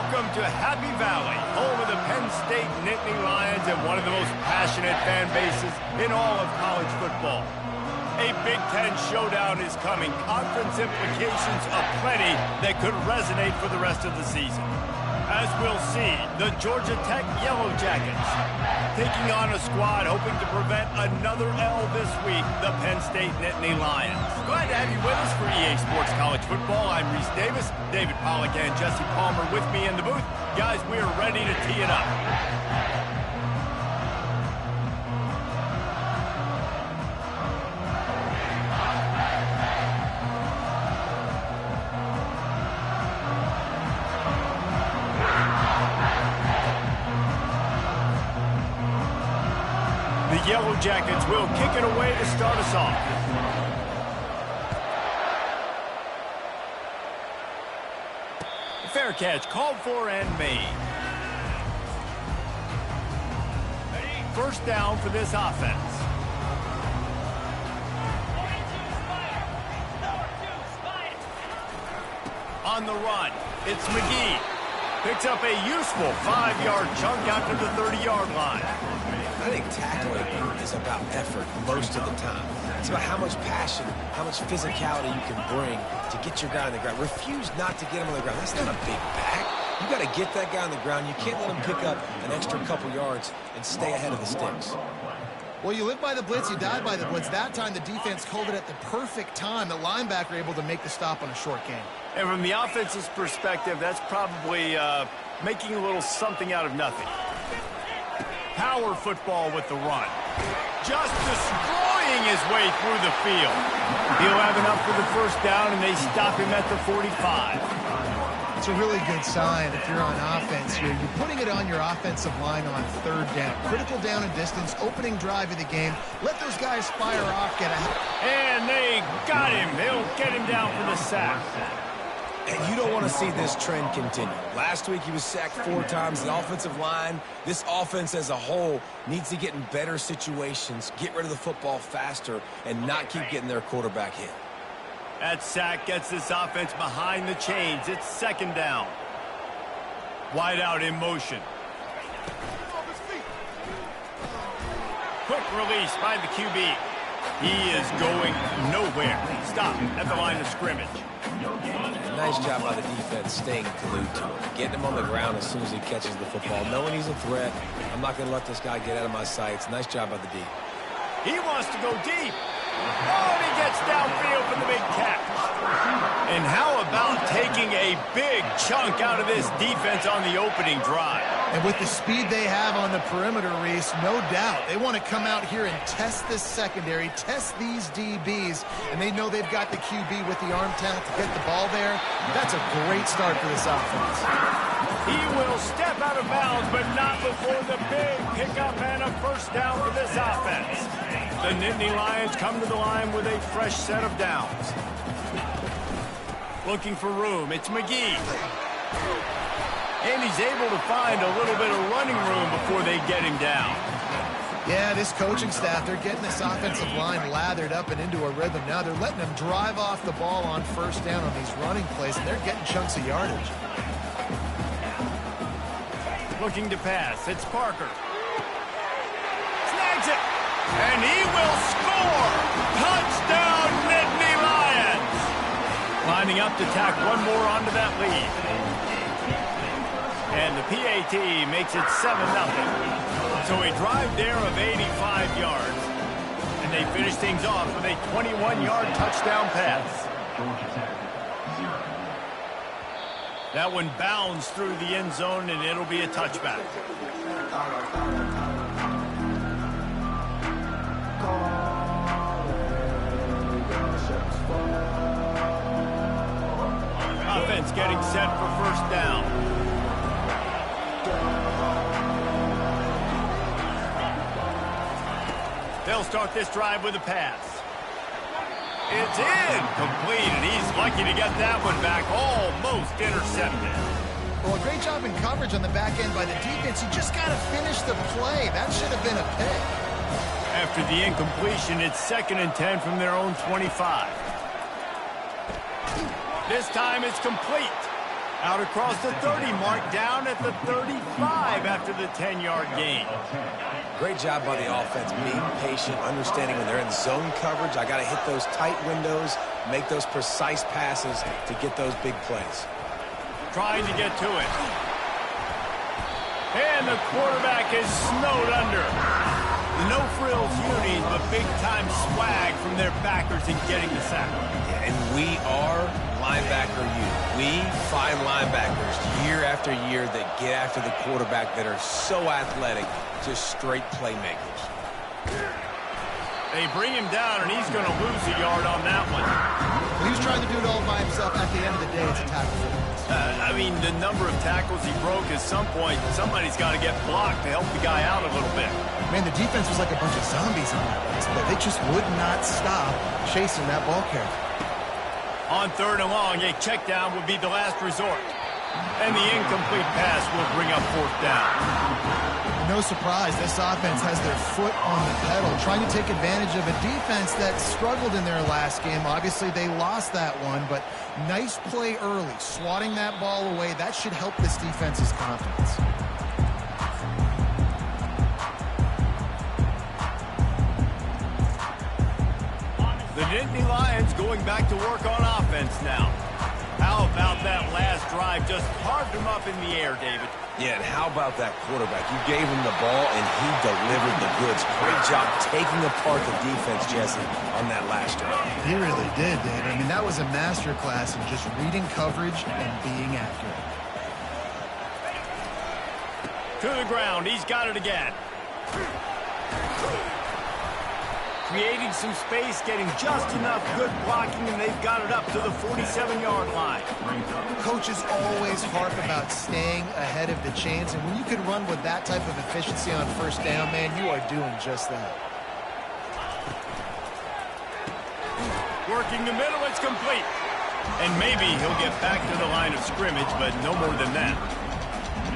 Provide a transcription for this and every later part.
Welcome to Happy Valley, home of the Penn State Nittany Lions and one of the most passionate fan bases in all of college football. A Big Ten showdown is coming. Conference implications aplenty that could resonate for the rest of the season. As we'll see, the Georgia Tech Yellow Jackets taking on a squad hoping to prevent another L this week, the Penn State Nittany Lions. Glad to have you with us for EA Sports College Football. I'm Reese Davis, David Pollack and Jesse Palmer with me in the booth. Guys, we are ready to tee it up. The Yellow Jackets will kick it away to start us off. Fair catch called for and made. First down for this offense. On the run, it's McGee. Picks up a useful 5-yard chunk out to the 30-yard line. I think tackling is about effort most of the time. It's about how much passion, how much physicality you can bring to get your guy on the ground. Refuse not to get him on the ground. That's not a big back. You got to get that guy on the ground. You can't let him pick up an extra couple yards and stay ahead of the sticks. Well, you live by the blitz, you die by the blitz. That time the defense called it at the perfect time. The linebacker able to make the stop on a short game. And from the offense's perspective, that's probably making a little something out of nothing. Power football with the run. Just destroying his way through the field. He'll have enough for the first down, and they stop him at the 45. It's a really good sign if you're on offense here. You're putting it on your offensive line on third down. Critical down and distance, opening drive of the game. Let those guys fire off, get ahead. And they got him. They'll get him down for the sack. And you don't want to see this trend continue. Last week he was sacked 4 times. The offensive line, this offense as a whole, needs to get in better situations, get rid of the football faster, and not keep getting their quarterback hit. That sack gets this offense behind the chains. It's second down. Wide out in motion. Quick release by the QB. He is going nowhere. Stop at the line of scrimmage. Nice job by the defense staying glued to him. Getting him on the ground as soon as he catches the football. Knowing he's a threat. I'm not going to let this guy get out of my sights. Nice job by the D. He wants to go deep. Oh, and he gets downfield for the big catch. And how about taking a big chunk out of this defense on the opening drive? And with the speed they have on the perimeter, Reese, no doubt, they want to come out here and test this secondary, test these DBs, and they know they've got the QB with the arm talent to get the ball there. That's a great start for this offense. He will step out of bounds, but not before the big pickup and a first down for this offense. The Nittany Lions come to the line with a fresh set of downs. Looking for room, it's McGee. And he's able to find a little bit of running room before they get him down. Yeah, this coaching staff, they're getting this offensive line lathered up and into a rhythm now. They're letting them drive off the ball on first down on these running plays, and they're getting chunks of yardage. Looking to pass, it's Parker. Snags it, and he will score! Touchdown, Nittany Lions! Lining up to tack one more onto that lead. And the PAT makes it 7-0. So a drive there of 85 yards. And they finish things off with a 21-yard touchdown pass. That one bounds through the end zone, and it'll be a touchback. Offense getting set for first down. They'll start this drive with a pass. It's incomplete, and he's lucky to get that one back, almost intercepted. Well, a great job in coverage on the back end by the defense. You just got to finish the play. That should have been a pick. After the incompletion, it's 2nd and 10 from their own 25. This time it's complete. Out across the 30 mark, down at the 35 after the 10-yard gain. Great job by the offense, being patient, understanding when they're in zone coverage, I got to hit those tight windows, make those precise passes to get those big plays. Trying to get to it. And the quarterback is snowed under. The no-frills unis, but big-time swag from their backers in getting the sack. Yeah, and we are linebacker unit. We find linebackers year after year that get after the quarterback that are so athletic, just straight playmakers. They bring him down, and he's going to lose a yard on that one. He was trying to do it all by himself. At the end of the day, it's a tackle for him. I mean, the number of tackles he broke, at some point, somebody's got to get blocked to help the guy out a little bit. Man, the defense was like a bunch of zombies on that place, but they just would not stop chasing that ball carrier. On 3rd and long, a check down would be the last resort. And the incomplete pass will bring up 4th down. No surprise, this offense has their foot on the pedal, trying to take advantage of a defense that struggled in their last game. Obviously, they lost that one, but nice play early, swatting that ball away. That should help this defense's confidence. The Nittany Lions going back to work on offense now. How about that last drive? Just carved him up in the air, David. Yeah, and how about that quarterback? You gave him the ball, and he delivered the goods. Great job taking apart the defense, Jesse, on that last drive. He really did, David. I mean, that was a masterclass in just reading coverage and being accurate. To the ground. He's got it again. Creating some space, getting just enough good blocking, and they've got it up to the 47-yard line. Coaches always harp about staying ahead of the chains, and when you can run with that type of efficiency on 1st down, man, you are doing just that. Working the middle, it's complete. And maybe he'll get back to the line of scrimmage, but no more than that.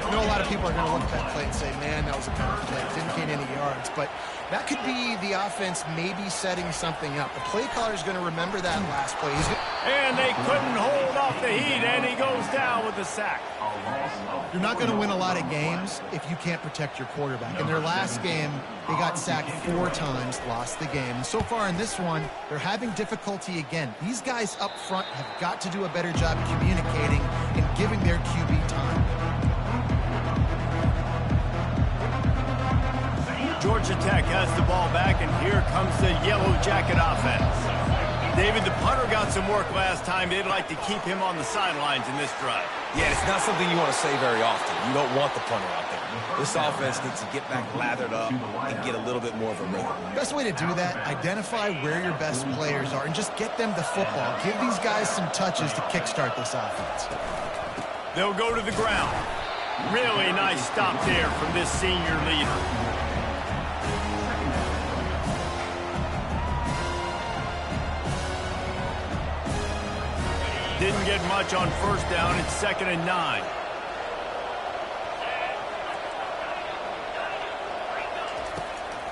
I know a lot of people are going to look at that play and say, man, that was a penalty play. It didn't gain any yards. But that could be the offense maybe setting something up. The play caller is going to remember that last play. And they couldn't hold off the heat, and he goes down with the sack. You're not going to win a lot of games if you can't protect your quarterback. In their last game, they got sacked 4 times, lost the game. And so far in this one, they're having difficulty again. These guys up front have got to do a better job communicating and giving their QB time. Georgia Tech has the ball back, and here comes the Yellow Jacket offense. David, the punter got some work last time. They'd like to keep him on the sidelines in this drive. Yeah, it's not something you want to say very often. You don't want the punter out there. This offense needs to get back lathered up and get a little bit more of a rhythm. Best way to do that, identify where your best players are and just get them the football. Give these guys some touches to kickstart this offense. They'll go to the ground. Really nice stop there from this senior leader. Didn't get much on 1st down. It's 2nd and 9.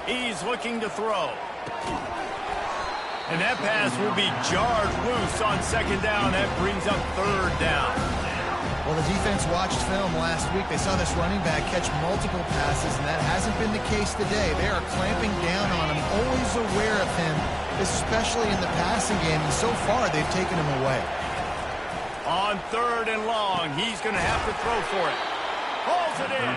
He's looking to throw. And that pass will be jarred loose on 2nd down. That brings up 3rd down. Well, the defense watched film last week. They saw this running back catch multiple passes, and that hasn't been the case today. They are clamping down on him, always aware of him, especially in the passing game. And so far, they've taken him away. On 3rd and long, he's going to have to throw for it. Pulls it in.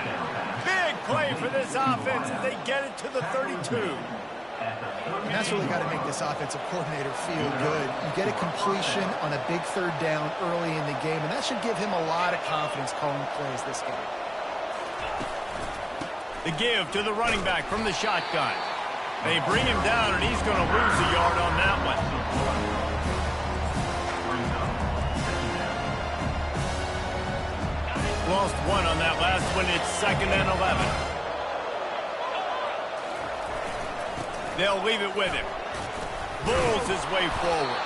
Big play for this offense as they get it to the 32. And that's really got to make this offensive coordinator feel good. You get a completion on a big 3rd down early in the game, and that should give him a lot of confidence calling plays this game. The give to the running back from the shotgun. They bring him down, and he's going to lose a yard on that one. Lost 1 on that last one. It's 2nd and 11. They'll leave it with him. Bulls his way forward.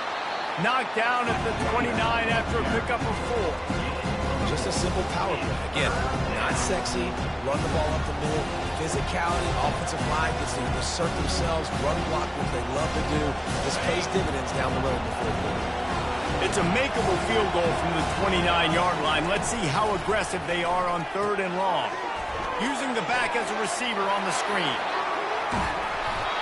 Knocked down at the 29 after a pickup of 4. Just a simple power play. Again, not sexy, run the ball up the middle, physicality, offensive line gets to assert themselves, run block, which they love to do. This pays dividends down the road in the 4th quarter. It's a makeable field goal from the 29-yard line. Let's see how aggressive they are on 3rd and long. Using the back as a receiver on the screen.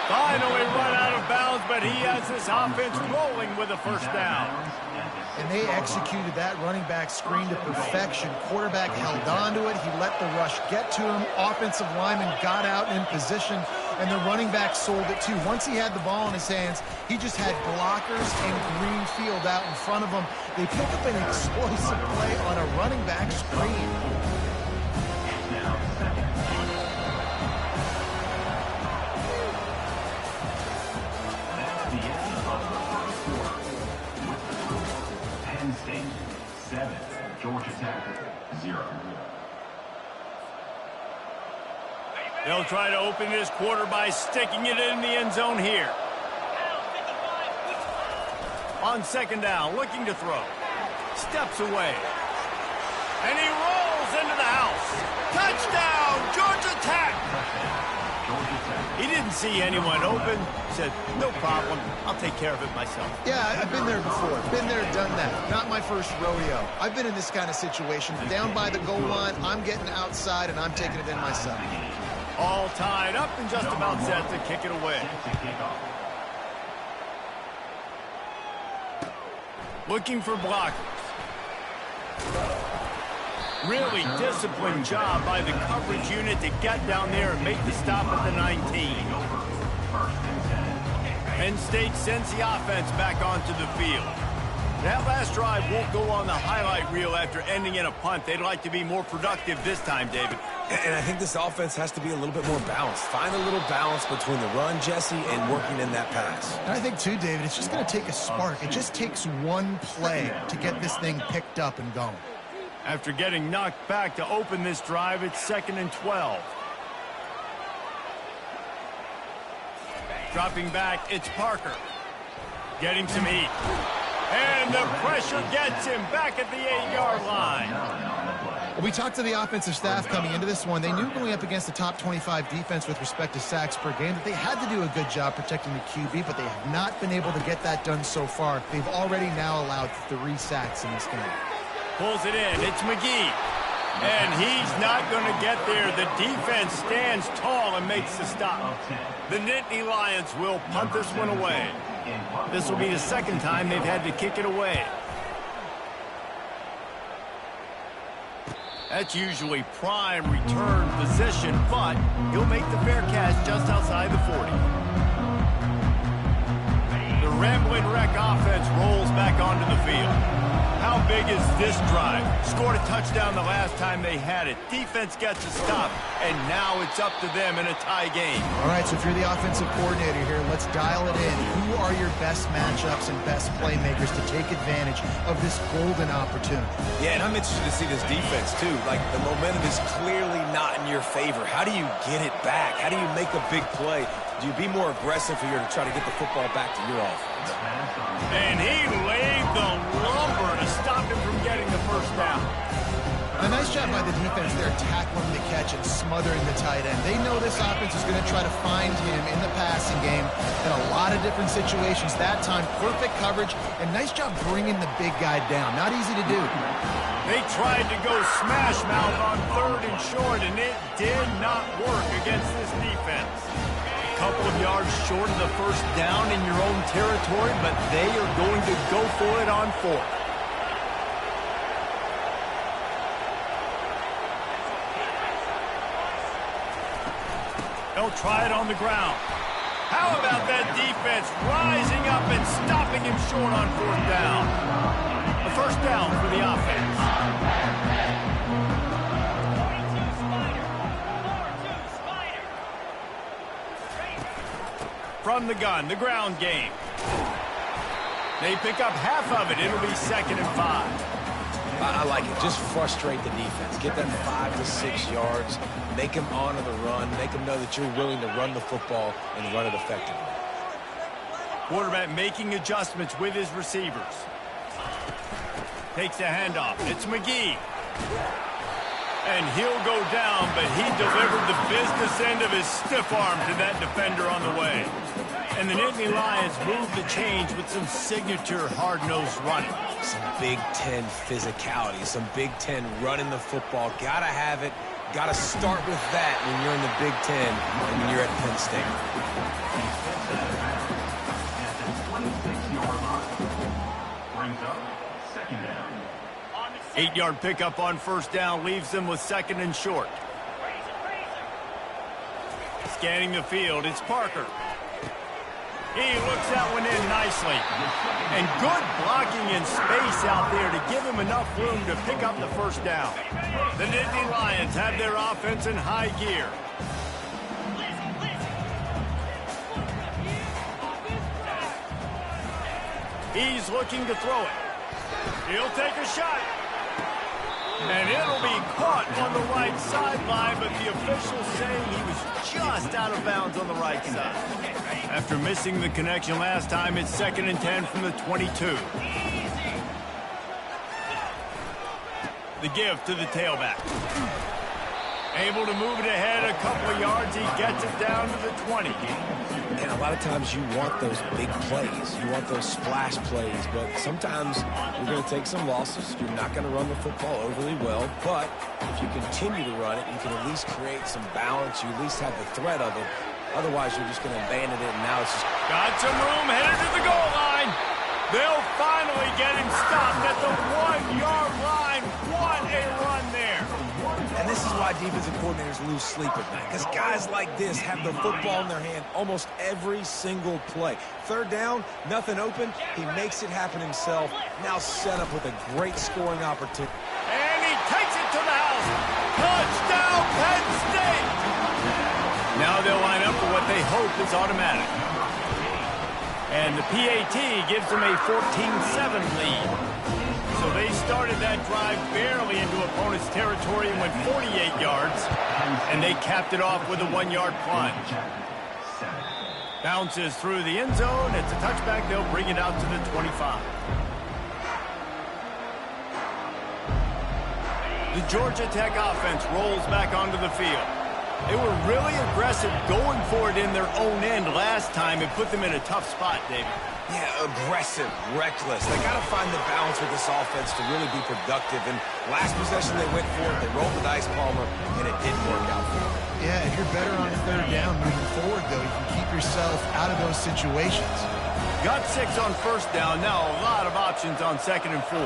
Finally run out of bounds, but he has this offense rolling with a first down. And they executed that running back screen to perfection. Quarterback held on to it. He let the rush get to him. Offensive lineman got out in position, and the running back sold it too. Once he had the ball in his hands, he just had blockers and green field out in front of him. They picked up an explosive play on a running back screen. State 7, Georgia Tech 0. They'll try to open this quarter by sticking it in the end zone here. On 2nd down, looking to throw. Steps away. And he rolls into the house. Touchdown, Georgia Tech! He didn't see anyone open. Said, no problem. I'll take care of it myself. Yeah, I've been there before. Been there, done that. Not my first rodeo. I've been in this kind of situation. Down by the goal line, I'm getting outside, and I'm taking it in myself. All tied up and just about set to kick it away. Looking for blockers. Really disciplined job by the coverage unit to get down there and make the stop at the 19. Penn State sends the offense back onto the field. That last drive won't go on the highlight reel after ending in a punt. They'd like to be more productive this time, David. And I think this offense has to be a little bit more balanced. Find a little balance between the run, Jesse, and working in that pass. And I think, too, David, it's just going to take a spark. It just takes one play to get this thing picked up and going. After getting knocked back to open this drive, it's 2nd and 12. Dropping back, it's Parker. Getting some heat. And the pressure gets him back at the 8-yard line. Well, we talked to the offensive staff coming into this one. They knew going up against the top 25 defense with respect to sacks per game that they had to do a good job protecting the QB, but they have not been able to get that done so far. They've already now allowed 3 sacks in this game. Pulls it in. It's McGee. And he's not going to get there. The defense stands tall and makes the stop. The Nittany Lions will punt this one away. This will be the 2nd time they've had to kick it away. That's usually prime return position, but he'll make the fair catch just outside the 40. The Ramblin' Wreck offense rolls back onto the field. How big is this drive? Scored a touchdown the last time they had it. Defense gets a stop, and now it's up to them in a tie game. All right, so if you're the offensive coordinator here, let's dial it in. Who are your best matchups and best playmakers to take advantage of this golden opportunity? Yeah, and I'm interested to see this defense, too. Like, the momentum is clearly not in your favor. How do you get it back? How do you make a big play? Do you be more aggressive here to try to get the football back to your offense? And he laid the lumber to stop him from getting the first down. A nice job by the defense there, tackling the catch and smothering the tight end. They know this offense is going to try to find him in the passing game in a lot of different situations. That time, perfect coverage, and nice job bringing the big guy down. Not easy to do. They tried to go smash mouth on 3rd and short, and it did not work against this defense. A couple of yards short of the first down in your own territory, but they are going to go for it on 4th. They'll try it on the ground. How about that defense rising up and stopping him short on 4th down? A first down for the offense. From the gun, the ground game. They pick up half of it. It'll be 2nd and 5. I like it. Just frustrate the defense. Get them 5 to 6 yards. Make them honor the run. Make them know that you're willing to run the football and run it effectively. Quarterback making adjustments with his receivers. Takes the handoff. It's McGee. And he'll go down, but he delivered the business end of his stiff arm to that defender on the way. And the Nittany Lions move the change with some signature hard-nosed running. Some Big Ten physicality, some Big Ten running the football. Gotta have it. Gotta start with that when you're in the Big Ten and when you're at Penn State. At the 26-yard line. Brings up second down. 8-yard pickup on first down leaves them with second and short. Scanning the field, it's Parker. He looks that one in nicely. And good blocking in space out there to give him enough room to pick up the first down. The Nittany Lions have their offense in high gear. He's looking to throw it. He'll take a shot. And it'll be caught on the right sideline, but the officials saying he was just out of bounds on the right side. After missing the connection last time, it's 2nd and 10 from the 22. The give to the tailback. Able to move it ahead a couple of yards. He gets it down to the 20. And a lot of times you want those big plays. You want those splash plays. But sometimes you're going to take some losses. You're not going to run the football overly well. But if you continue to run it, you can at least create some balance. You at least have the threat of it. Otherwise, you're just going to abandon it. And now it's just... Got some room, headed to the goal line. They'll finally get him stopped at the 1-yard line. What a run there. And this is why defensive coordinators lose sleep at night. Because guys like this have the football in their hand almost every single play. Third down, nothing open. He makes it happen himself. Now set up with a great scoring opportunity. And he takes it to the house. Touchdown, Penn State. Now they'll line up for what they hope is automatic. And the PAT gives them a 14-7 lead. So they started that drive barely into opponent's territory and went 48 yards. And they capped it off with a 1-yard plunge. Bounces through the end zone. It's a touchback. They'll bring it out to the 25. The Georgia Tech offense rolls back onto the field. They were really aggressive going for it in their own end last time. It put them in a tough spot, David. Yeah, aggressive, reckless. They got to find the balance with this offense to really be productive. And last possession they went for it. They rolled the dice, Palmer, and it didn't work out for them. Yeah, if you're better on third down moving forward, though, you can keep yourself out of those situations. Got 6 on first down. Now a lot of options on 2nd and 4.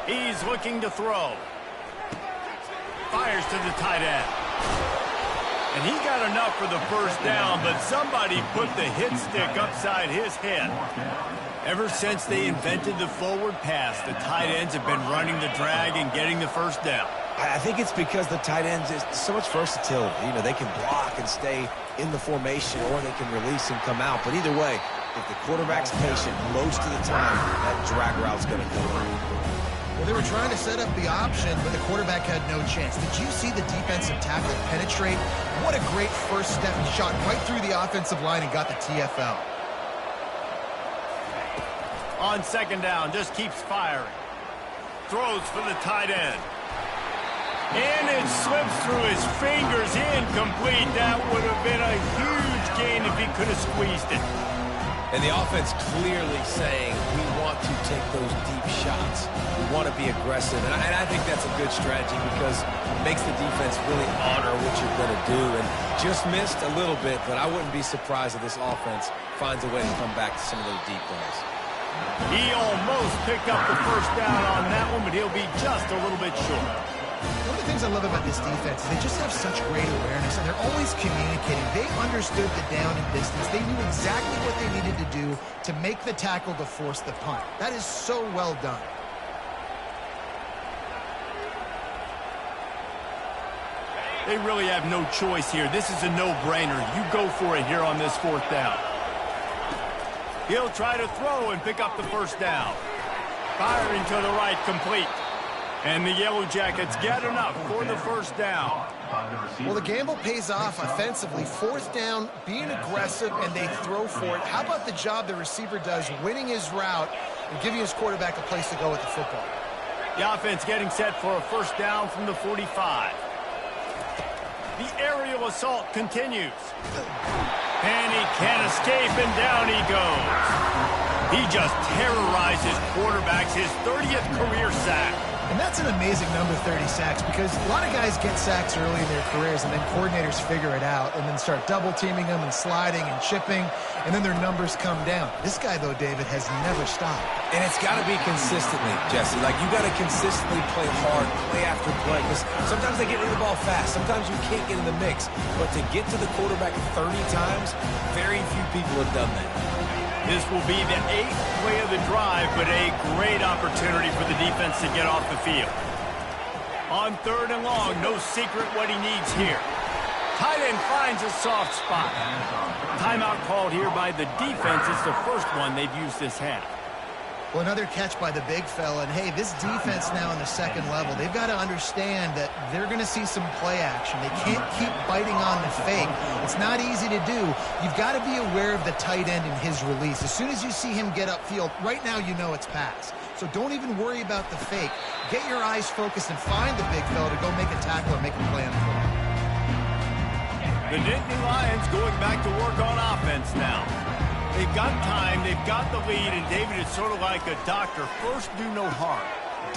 He's looking to throw. Fires to the tight end. And he got enough for the first down, but somebody put the hit stick upside his head. Ever since they invented the forward pass, the tight ends have been running the drag and getting the first down. I think it's because the tight ends is so much versatility. You know, they can block and stay in the formation, or they can release and come out. But either way, if the quarterback's patient, most of the time, that drag route's going to go in. Well, they were trying to set up the option, but the quarterback had no chance. Did you see the defensive tackle penetrate? What a great first step. He shot right through the offensive line and got the TFL. On 2nd down, just keeps firing. Throws for the tight end. And it slips through his fingers, incomplete. That would have been a huge gain if he could have squeezed it. And the offense clearly saying, we want to take those deep shots. We want to be aggressive. And I think that's a good strategy because it makes the defense really honor what you're going to do. And just missed a little bit, but I wouldn't be surprised if this offense finds a way to come back to some of those deep ones. He almost picked up the first down on that one, but he'll be just a little bit short. One of the things I love about this defense is they just have such great awareness, and they're always communicating. They understood the down and distance. They knew exactly what they needed to do to make the tackle to force the punt. That is so well done. They really have no choice here. This is a no-brainer. You go for it here on this 4th down. He'll try to throw and pick up the first down. Firing to the right, complete. And the Yellow Jackets get enough for the first down. Well, the gamble pays off offensively. 4th down, being aggressive, and they throw for it. How about the job the receiver does winning his route and giving his quarterback a place to go with the football? The offense getting set for a first down from the 45. The aerial assault continues. And he can't escape, and down he goes. He just terrorizes quarterbacks, his 30th career sack. And that's an amazing number, 30 sacks, because a lot of guys get sacks early in their careers, and then coordinators figure it out and then start double-teaming them and sliding and chipping, and then their numbers come down. This guy, though, David, has never stopped. And it's got to be consistently, Jesse. Like, you got to consistently play hard, play after play. Because sometimes they get rid of the ball fast. Sometimes you can't get in the mix. But to get to the quarterback 30 times, very few people have done that. This will be the 8th play of the drive, but a great opportunity for the defense to get off the field. On 3rd and long, no secret what he needs here. Tight end finds a soft spot. Timeout called here by the defense. It's the first one they've used this half. Well, another catch by the big fella. And, hey, this defense now in the second level, they've got to understand that they're going to see some play action. They can't keep biting on the fake. It's not easy to do. You've got to be aware of the tight end and his release. As soon as you see him get upfield, right now you know it's pass. So don't even worry about the fake. Get your eyes focused and find the big fella to go make a tackle or make a play on the football. The Nittany Lions going back to work on offense now. They've got time, they've got the lead, and David, is sort of like a doctor. First, do no harm.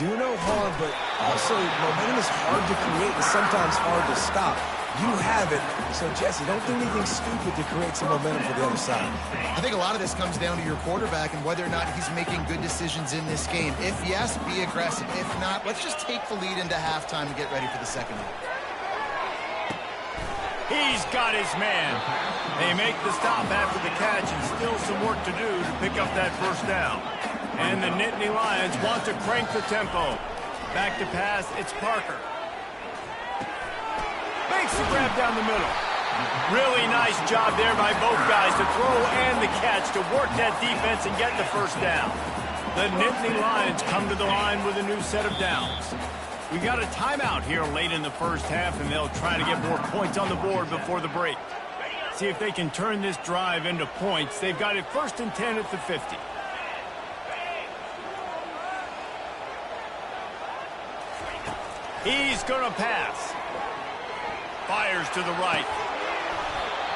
Do no harm, but also momentum is hard to create and sometimes hard to stop. You have it, so Jesse, don't do anything stupid to create some momentum for the other side. I think a lot of this comes down to your quarterback and whether or not he's making good decisions in this game. If yes, be aggressive. If not, let's just take the lead into halftime and get ready for the second half. He's got his man. They make the stop after the catch, and still some work to do to pick up that first down. And the Nittany Lions want to crank the tempo. Back to pass, it's Parker. Makes the grab down the middle. Really nice job there by both guys to throw and the catch to work that defense and get the first down. The Nittany Lions come to the line with a new set of downs. We got a timeout here late in the first half, and they'll try to get more points on the board before the break. See if they can turn this drive into points. They've got it 1st and 10 at the 50. He's going to pass. Fires to the right.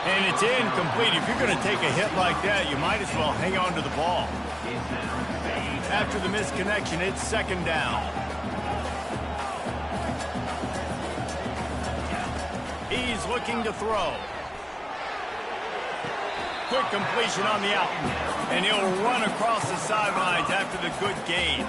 And it's incomplete. If you're going to take a hit like that, you might as well hang on to the ball. After the misconnection, it's 2nd down. He's looking to throw. Quick completion on the out. And he'll run across the sidelines after the good gain.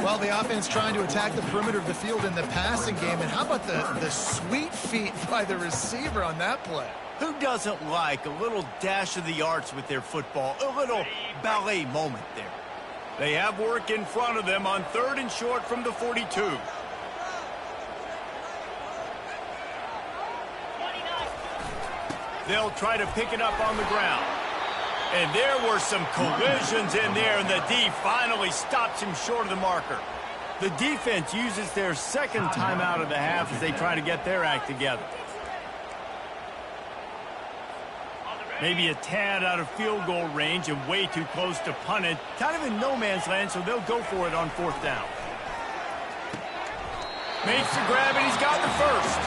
Well, the offense trying to attack the perimeter of the field in the passing game. And how about the sweet feet by the receiver on that play? Who doesn't like a little dash of the arts with their football? A little ballet moment there. They have work in front of them on 3rd and short from the 42. They'll try to pick it up on the ground. And there were some collisions in there, and the D finally stops him short of the marker. The defense uses their 2nd timeout of the half as they try to get their act together. Maybe a tad out of field goal range and way too close to punt it. Kind of in no man's land, so they'll go for it on 4th down. Makes the grab, and he's got the first.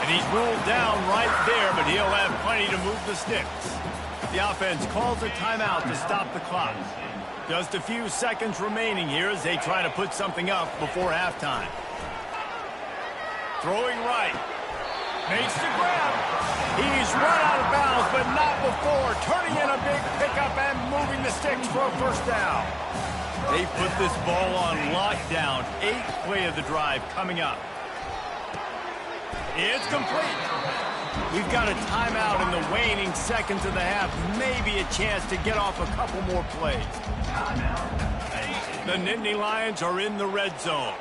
And he's ruled down right there, but he'll have plenty to move the sticks. The offense calls a timeout to stop the clock. Just a few seconds remaining here as they try to put something up before halftime. Throwing right. Makes the grab. He's run out of bounds, but not before. Turning in a big pickup and moving the sticks for a first down. They put this ball on lockdown. 8th play of the drive coming up. It's complete. We've got a timeout in the waning seconds of the half. Maybe a chance to get off a couple more plays. The Nittany Lions are in the red zone.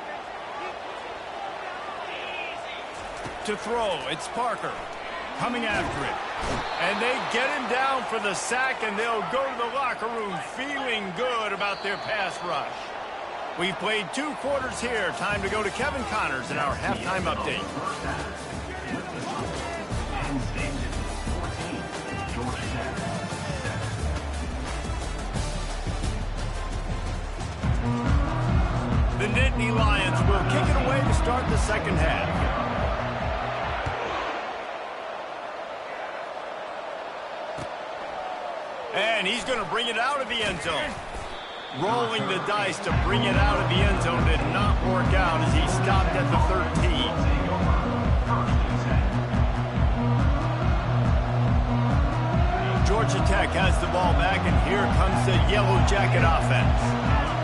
To throw, it's Parker. Coming after it. And they get him down for the sack, and they'll go to the locker room feeling good about their pass rush. We've played 2 quarters here. Time to go to Kevin Connors in our halftime update. The Nittany Lions will kick it away to start the second half. And he's going to bring it out of the end zone. Rolling the dice to bring it out of the end zone did not work out as he stopped at the 13. Georgia Tech has the ball back, and here comes the Yellow Jacket offense.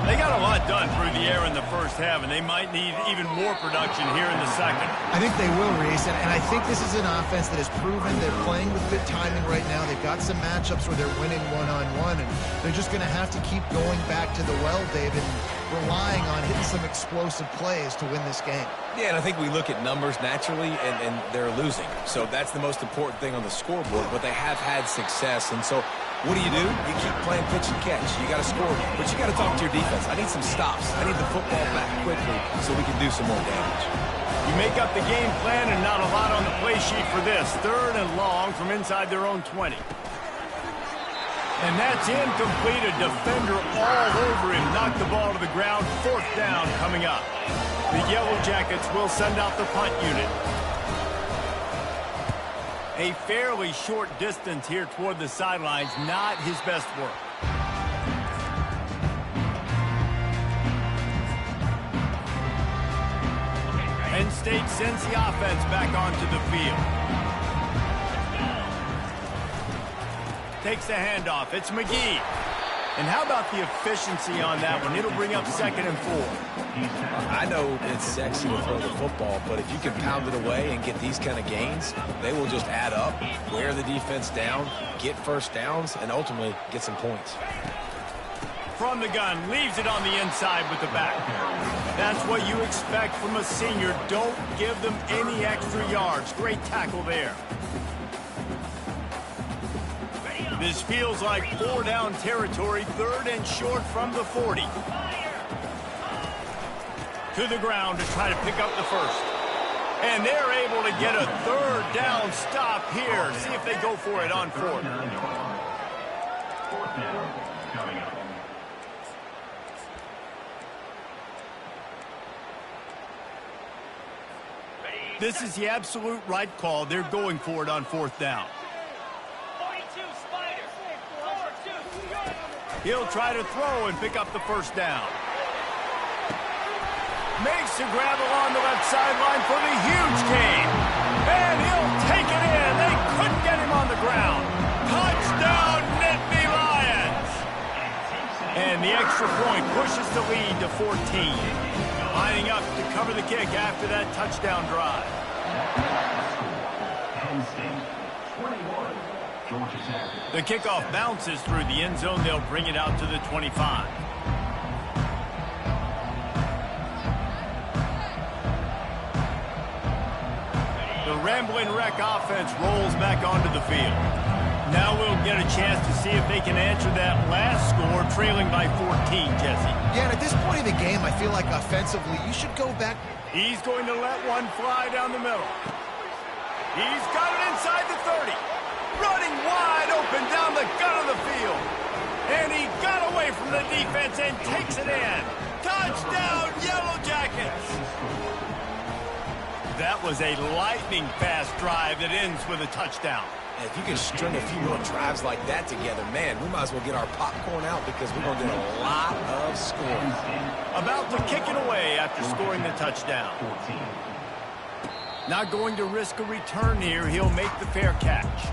They got a lot done through the air in the first half, and they might need even more production here in the second. I think they will, Reese, and I think this is an offense that has proven they're playing with good timing right now. They've got some matchups where they're winning one-on-one, and they're just going to have to keep going back to the well, David, and relying on hitting some explosive plays to win this game. Yeah, and I think we look at numbers naturally, and they're losing. So that's the most important thing on the scoreboard, but they have had success. And so what do? You keep playing pitch and catch. You got to score, but you got to talk to your defense. I need some stops. I need the football back quickly so we can do some more damage. You make up the game plan and not a lot on the play sheet for this. 3rd and long from inside their own 20. And that's incomplete. A defender all over him. Knocked the ball to the ground. 4th down coming up. The Yellow Jackets will send out the punt unit. A fairly short distance here toward the sidelines. Not his best work. Penn State sends the offense back onto the field. Takes the handoff. It's McGee. And how about the efficiency on that one? It'll bring up 2nd and 4. I know it's sexy to throw the football, but if you can pound it away and get these kind of gains, they will just add up, wear the defense down, get first downs, and ultimately get some points. From the gun, leaves it on the inside with the back. That's what you expect from a senior. Don't give them any extra yards. Great tackle there. This feels like 4-down territory, 3rd and short from the 40. To the ground to try to pick up the first. And they're able to get a 3rd down stop here. See if they go for it on 4th. 4th down coming up. This is the absolute right call. They're going for it on 4th down. He'll try to throw and pick up the first down. Makes the grab along the left sideline for the huge gain. And he'll take it in. They couldn't get him on the ground. Touchdown, Nittany Lions. And the extra point pushes the lead to 14. Lining up to cover the kick after that touchdown drive. Penn State, 21. Georgia Tech. The kickoff bounces through the end zone. They'll bring it out to the 25. The Rambling Wreck offense rolls back onto the field. Now we'll get a chance to see if they can answer that last score, trailing by 14, Jesse. Yeah, and at this point in the game, I feel like offensively, you should go back. He's going to let one fly down the middle. He's got it inside the 30. Running wide open down the gut of the field. And he got away from the defense and takes it in. Touchdown, Yellow Jackets. That was a lightning-fast drive that ends with a touchdown. And if you can string a few more drives like that together, man, we might as well get our popcorn out because we're going to get a lot of scoring. About to kick it away after scoring the touchdown. Not going to risk a return here. He'll make the fair catch.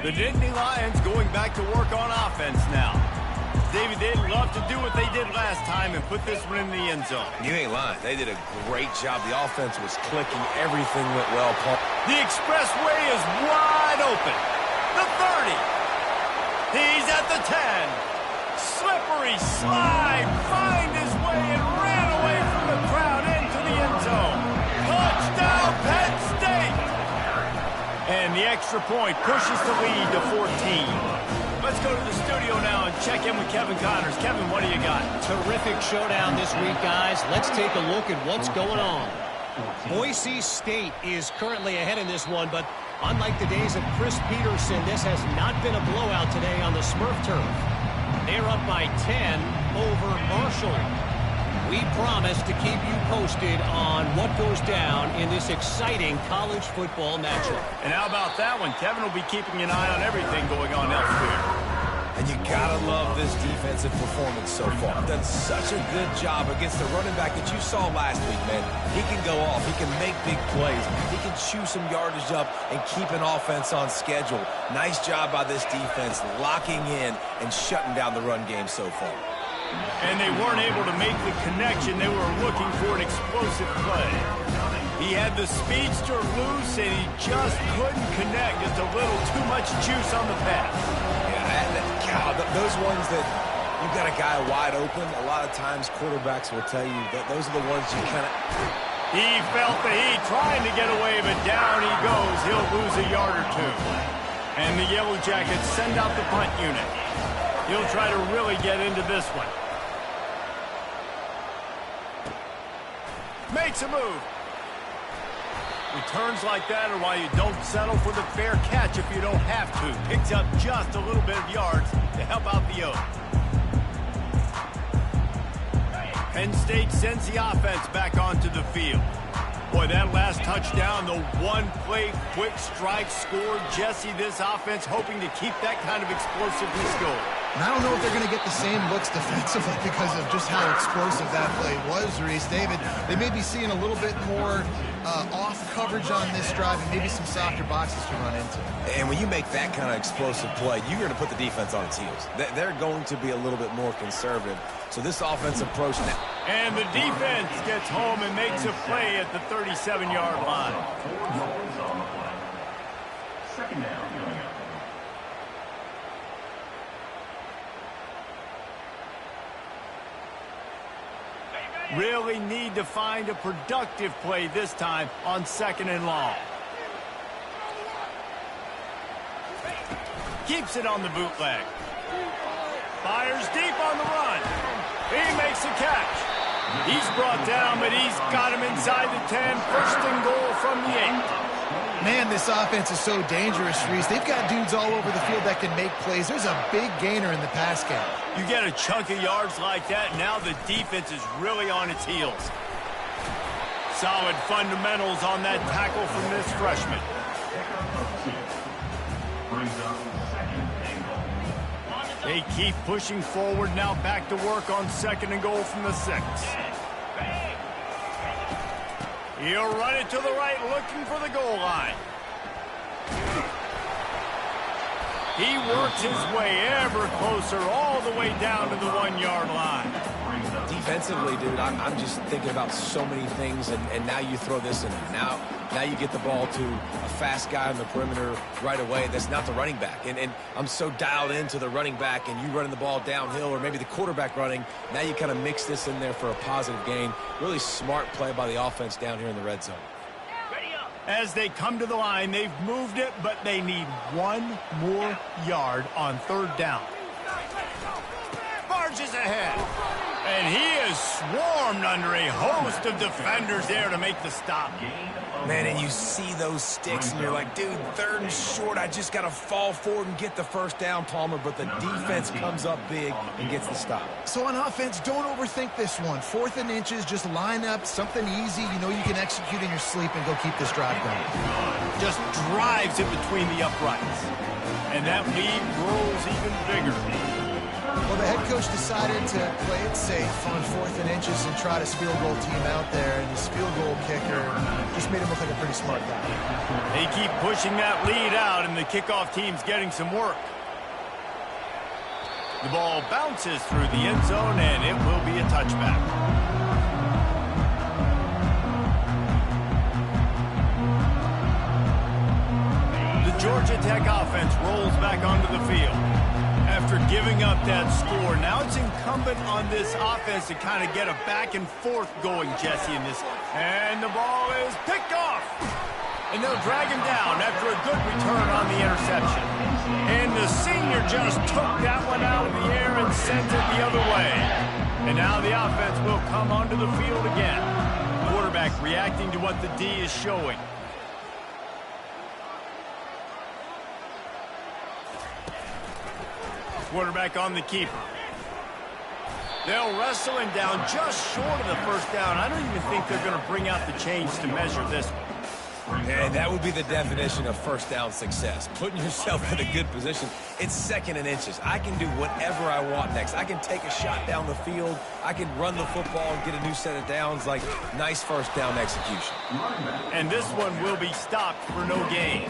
The Nittany Lions going back to work on offense now. David, they'd love to do what they did last time and put this one in the end zone. You ain't lying. They did a great job. The offense was clicking. Everything went well, Paul. The expressway is wide open. The 30. He's at the 10. Slippery slide. Find his way and ran away from the crowd into the end zone. Touchdown, Penn State. extra point pushes the lead to 14. Let's go to the studio now and check in with Kevin Connors. Kevin, what do you got? Terrific showdown this week, guys. Let's take a look at what's going on. Boise State is currently ahead in this one, but unlike the days of Chris Peterson, this has not been a blowout today on the Smurf turf. They're up by 10 over Marshall. We promise to keep you posted on what goes down in this exciting college football matchup. And how about that one? Kevin will be keeping an eye on everything going on elsewhere. And you gotta love this defensive performance so far. Done such a good job against the running back that you saw last week, man. He can go off. He can make big plays. He can chew some yardage up and keep an offense on schedule. Nice job by this defense locking in and shutting down the run game so far. And they weren't able to make the connection. They were looking for an explosive play. He had the speedster loose, and he just couldn't connect. Just a little too much juice on the pass. Yeah, and God, those ones that you've got a guy wide open, a lot of times quarterbacks will tell you that those are the ones you kind of... He felt the heat trying to get away, but down he goes. He'll lose a yard or two. And the Yellow Jackets send out the punt unit. He'll try to really get into this one. Makes a move. Returns like that are why you don't settle for the fair catch if you don't have to. Picks up just a little bit of yards to help out the Oak. Penn State sends the offense back onto the field. Boy, that last touchdown, the one-play quick strike score. Jesse, this offense hoping to keep that kind of explosiveness going. And I don't know if they're going to get the same looks defensively because of just how explosive that play was, Reese. David, they may be seeing a little bit more off coverage on this drive and maybe some softer boxes to run into. And when you make that kind of explosive play, you're going to put the defense on its heels. They're going to be a little bit more conservative. So this offensive approach now. And the defense gets home and makes a play at the 37-yard line. 4 yards on the play. Second down coming up. Really need to find a productive play this time on 2nd and long. Keeps it on the bootleg. Fires deep on the run. He makes the catch. He's brought down, but he's got him inside the 10. 1st and goal from the 8. Man, this offense is so dangerous, Reese. They've got dudes all over the field that can make plays. There's a big gainer in the pass game. You get a chunk of yards like that, now the defense is really on its heels. Solid fundamentals on that tackle from this freshman. Brings up 2nd and goal. They keep pushing forward, now back to work on 2nd and goal from the 6. He'll run it to the right, looking for the goal line. He works his way ever closer, all the way down to the 1-yard line. Defensively, dude, I'm just thinking about so many things, and now you throw this in there. Now you get the ball to a fast guy on the perimeter right away. That's not the running back. And I'm so dialed into the running back, and you running the ball downhill, or maybe the quarterback running. Now you kind of mix this in there for a positive gain. Really smart play by the offense down here in the red zone. As they come to the line, they've moved it, but they need 1 more yard on 3rd down. Barges ahead. And he is swarmed under a host of defenders there to make the stop. Man, and you see those sticks, and you're like, dude, 3rd and short, I just got to fall forward and get the 1st down, Palmer, but the defense comes up big and gets the stop. So on offense, don't overthink this one. 4th and inches, just line up, something easy you know you can execute in your sleep and go keep this drive going. Just drives it between the uprights. And that lead grows even bigger. Well, the head coach decided to play it safe on 4th and inches and try his field goal team out there, and his field goal kicker just made him look like a pretty smart guy. They keep pushing that lead out, and the kickoff team's getting some work. The ball bounces through the end zone, and it will be a touchback. The Georgia Tech offense rolls back onto the field. After giving up that score, now it's incumbent on this offense to kind of get a back and forth going, Jesse, in this. And the ball is picked off. And they'll drag him down after a good return on the interception. And the senior just took that one out of the air and sent it the other way. And now the offense will come onto the field again. Quarterback reacting to what the D is showing. Quarterback on the keeper. They'll wrestle him down just short of the first down. I don't even think they're going to bring out the change to measure this one. And that would be the definition of first down success. Putting yourself in a good position. It's 2nd and inches. I can do whatever I want next. I can take a shot down the field. I can run the football and get a new set of downs. Like, nice first down execution. And this one will be stopped for no gain.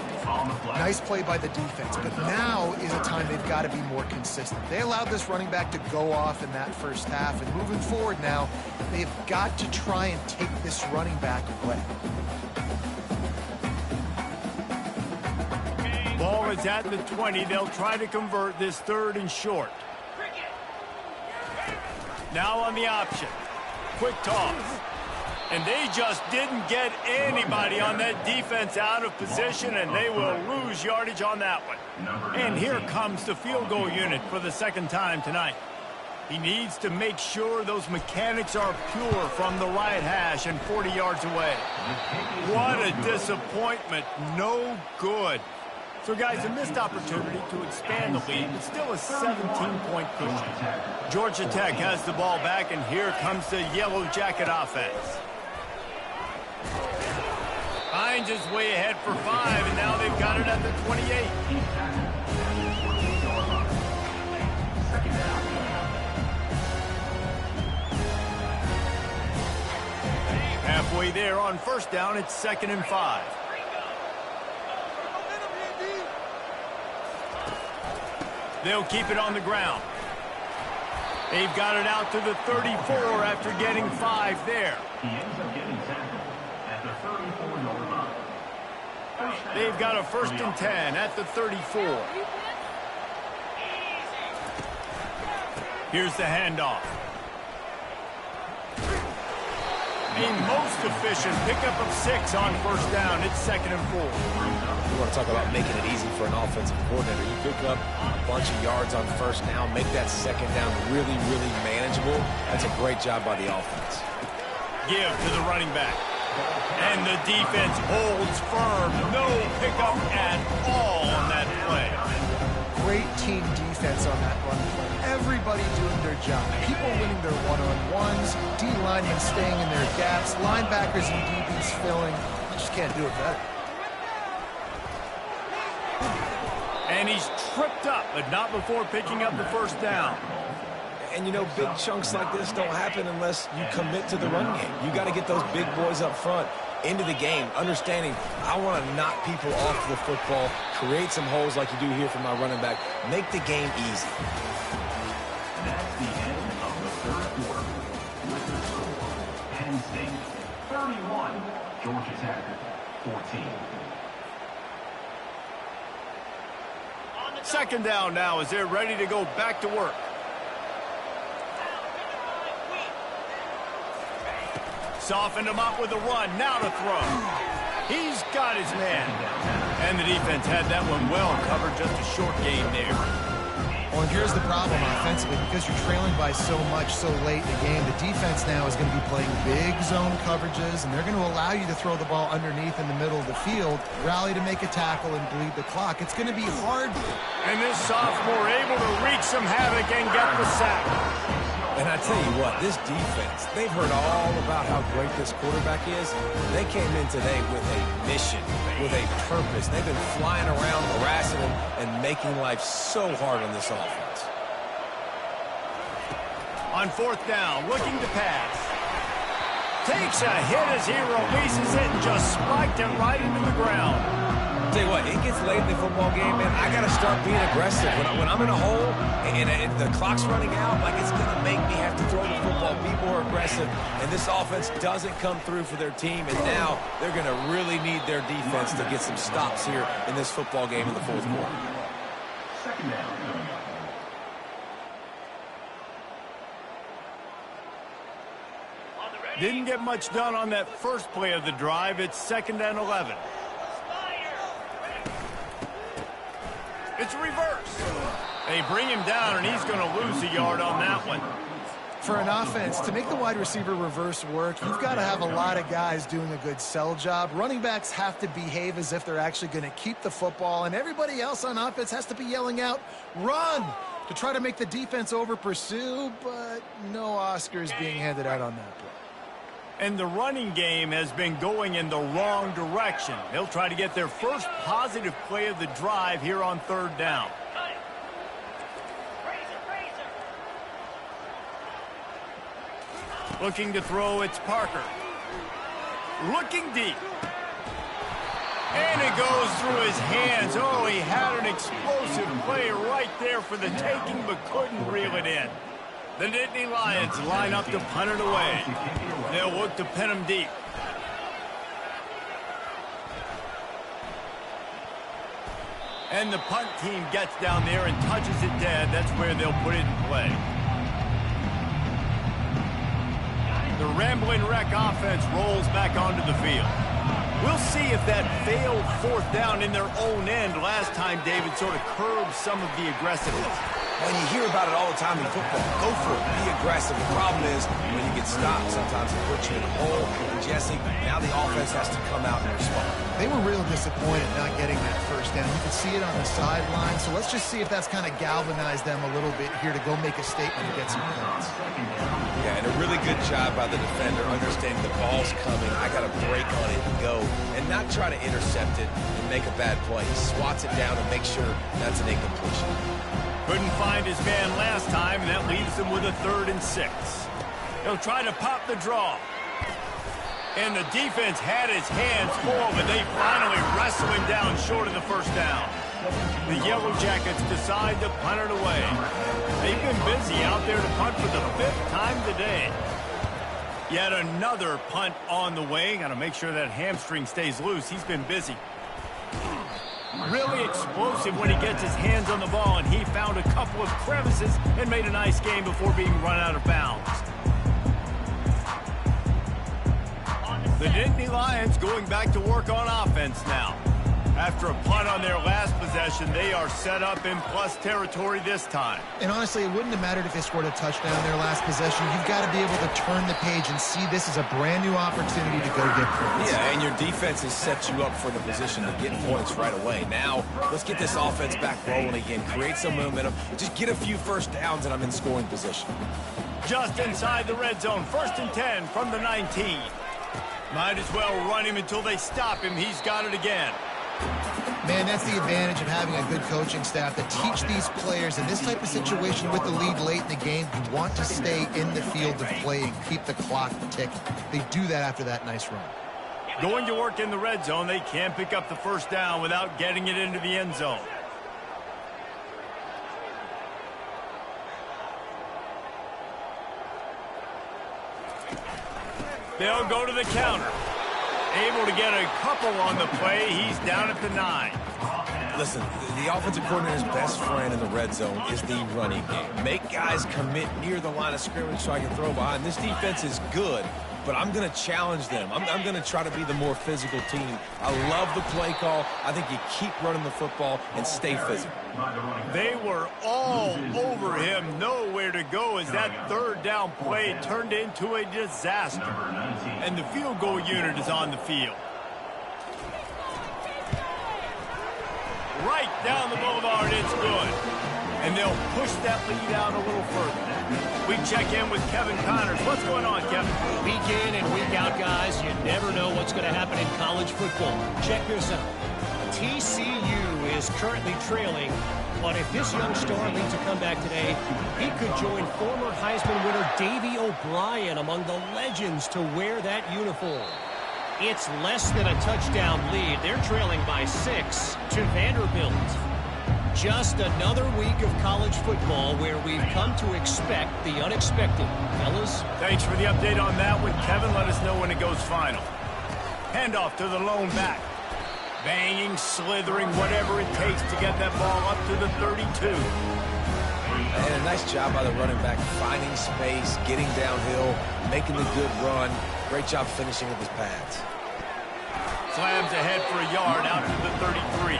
Nice play by the defense, but now is a time they've got to be more consistent. They allowed this running back to go off in that first half, and moving forward now, they've got to try and take this running back away. Ball is at the 20. They'll try to convert this 3rd and short. Now on the option. Quick toss. And they just didn't get anybody on that defense out of position, and they will lose yardage on that one. And here comes the field goal unit for the 2nd time tonight. He needs to make sure those mechanics are pure from the right hash and 40 yards away. What a disappointment. No good. So, guys, a missed opportunity to expand the lead, but still a 17-point cushion. Georgia Tech has the ball back, and here comes the Yellow Jacket offense. Hines is way ahead for 5, and now they've got it at the 28. Halfway there on first down, it's 2nd and 5. They'll keep it on the ground. They've got it out to the 34 after getting 5 there. He ends up getting tackled at the 34-yard line. They've got a 1st and 10 at the 34. Here's the handoff. The most efficient pickup of 6 on first down. It's 2nd and 4. You want to talk about making it easy for an offensive coordinator. You pick up a bunch of yards on first down, make that 2nd down really, really manageable. That's a great job by the offense. Give to the running back. And the defense holds firm. No pickup at all on that play. Great team defense on that run play. Everybody doing their job. People winning their one-on-ones, D-linemen staying in their gaps, linebackers and DBs filling. You just can't do it better. And he's tripped up, but not before picking up the first down. And, you know, big chunks like this don't happen unless you commit to the run game. You got to get those big boys up front into the game, understanding I want to knock people off the football, create some holes like you do here for my running back, make the game easy. That's the end of the 3rd quarter. With the score, Penn State 31, Georgia Tech 14. 2nd down now as they're ready to go back to work. Softened him up with a run. Now to throw. He's got his man. And the defense had that one well covered. Just a short game there. Well, and here's the problem offensively. Because you're trailing by so much so late in the game, the defense now is going to be playing big zone coverages, and they're going to allow you to throw the ball underneath in the middle of the field, rally to make a tackle, and bleed the clock. It's going to be hard. And this sophomore able to wreak some havoc and get the sack. And I tell you what, this defense, they've heard all about how great this quarterback is. They came in today with a mission, with a purpose. They've been flying around, harassing him, and making life so hard on this offense. On 4th down, looking to pass. Takes a hit as he releases it and just spiked it right into the ground. Tell you what, it gets late in the football game, man. I got to start being aggressive. When I'm in a hole and the clock's running out, like, it's going to make me have to throw the football, be more aggressive. And this offense doesn't come through for their team, and now they're going to really need their defense to get some stops here in this football game in the 4th quarter. 2nd down. Didn't get much done on that first play of the drive. It's 2nd and 11. It's reverse. They bring him down, and he's going to lose a yard on that one. For an offense, to make the wide receiver reverse work, you've got to have a lot of guys doing a good sell job. Running backs have to behave as if they're actually going to keep the football, and everybody else on offense has to be yelling out, run, to try to make the defense over-pursue, but no Oscars being handed out on that play. And the running game has been going in the wrong direction. They'll try to get their first positive play of the drive here on third down. Looking to throw, it's Parker. Looking deep. And it goes through his hands. Oh, he had an explosive play right there for the taking, but couldn't reel it in. The Nittany Lions line up to punt it away. They'll look to pin him deep. And the punt team gets down there and touches it dead. That's where they'll put it in play. The Rambling Wreck offense rolls back onto the field. We'll see if that failed fourth down in their own end last time David sort of curbed some of the aggressiveness. When you hear about it all the time in football, go for it, be aggressive. The problem is when you get stopped, sometimes it puts you in a hole. And Jesse, now the offense has to come out and respond. They were real disappointed not getting that first down. You could see it on the sideline, so let's just see if that's kind of galvanized them a little bit here to go make a statement and get some points. Yeah, and a really good job by the defender understanding the ball's coming. I got to break on it and go, and not try to intercept it and make a bad play. He swats it down and make sure that's an incompletion. Couldn't find his man last time, and that leaves him with a 3rd and 6. He'll try to pop the draw. And the defense had his hands full, but they finally wrestle him down short of the first down. The Yellow Jackets decide to punt it away. They've been busy out there to punt for the 5th time today. Yet another punt on the way. Got to make sure that hamstring stays loose. He's been busy. Really explosive when he gets his hands on the ball, and he found a couple of crevices and made a nice game before being run out of bounds. The Nittany Lions going back to work on offense now. After a punt on their last possession, they are set up in plus territory this time. And honestly, it wouldn't have mattered if they scored a touchdown in their last possession. You've got to be able to turn the page and see this as a brand new opportunity to go get points. Yeah, and your defense has set you up for the position to get points right away. Now, let's get this offense back rolling again, create some momentum, just get a few first downs, and I'm in scoring position. Just inside the red zone, 1st and 10 from the 19. Might as well run him until they stop him. He's got it again. Man, that's the advantage of having a good coaching staff to teach these players in this type of situation with the lead late in the game. You want to stay in the field of play and keep the clock ticking. They do that after that nice run. Going to work in the red zone, they can't pick up the first down without getting it into the end zone. They'll go to the counter. Able to get a couple on the play. He's down at the 9. Listen, the offensive coordinator's best friend in the red zone is the running game. Make guys commit near the line of scrimmage so I can throw behind. This defense is good, but I'm going to challenge them. I'm going to try to be the more physical team. I love the play call. I think you keep running the football and stay physical. They were all over him. Nowhere to go as that 3rd down play turned into a disaster. And the field goal unit is on the field. Right down the boulevard, it's good. And they'll push that lead out a little further. We check in with Kevin Connors. What's going on, Kevin? Week in and week out, guys, you never know what's going to happen in college football. Check this out. TCU is currently trailing, but if this young star leads a comeback today, he could join former Heisman winner Davey O'Brien among the legends to wear that uniform. It's less than a touchdown lead. They're trailing by 6 to Vanderbilt. Just another week of college football where we've come to expect the unexpected. Fellas? Thanks for the update on that one, Kevin. Let us know when it goes final. Handoff to the lone back. Banging, slithering, whatever it takes to get that ball up to the 32. And a nice job by the running back, finding space, getting downhill, making the good run. Great job finishing with his pads. Slams ahead for a yard out to the 33.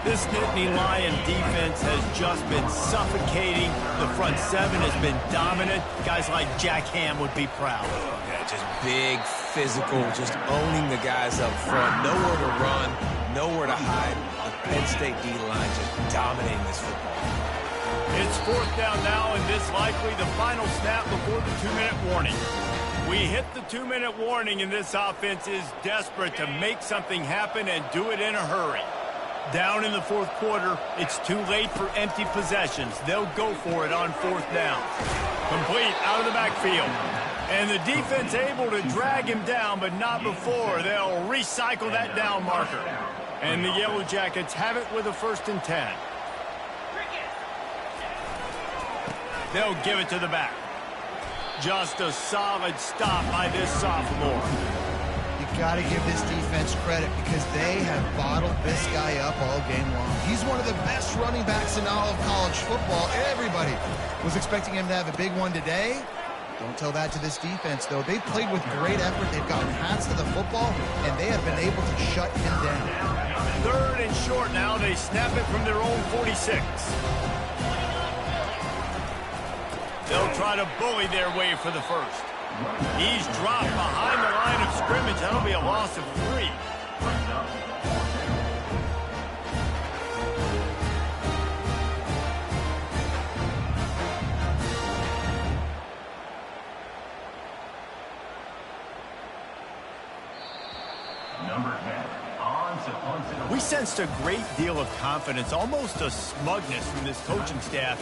This Nittany Lion defense has just been suffocating. The front seven has been dominant. Guys like Jack Ham would be proud. Yeah, just big, physical, just owning the guys up front. Nowhere to run, nowhere to hide. The Penn State D-line just dominating this football. It's fourth down now, and this likely the final snap before the 2-minute warning. We hit the 2-minute warning, and this offense is desperate to make something happen and do it in a hurry. Down in the fourth quarter, it's too late for empty possessions. They'll go for it on fourth down. Complete out of the backfield. And the defense able to drag him down, but not before. They'll recycle that down marker. And the Yellow Jackets have it with a 1st and 10. They'll give it to the back. Just a solid stop by this sophomore. You got to give this defense credit because they have bottled this guy up all game long. He's one of the best running backs in all of college football. Everybody was expecting him to have a big one today. Don't tell that to this defense, though. They've played with great effort. They've gotten hats to the football, and they have been able to shut him down. 3rd and short now. They snap it from their own 46. They'll try to bully their way for the first. He's dropped behind the line of scrimmage. That'll be a loss of 3. Number 10, on to punt it away. We sensed a great deal of confidence, almost a smugness from this coaching staff.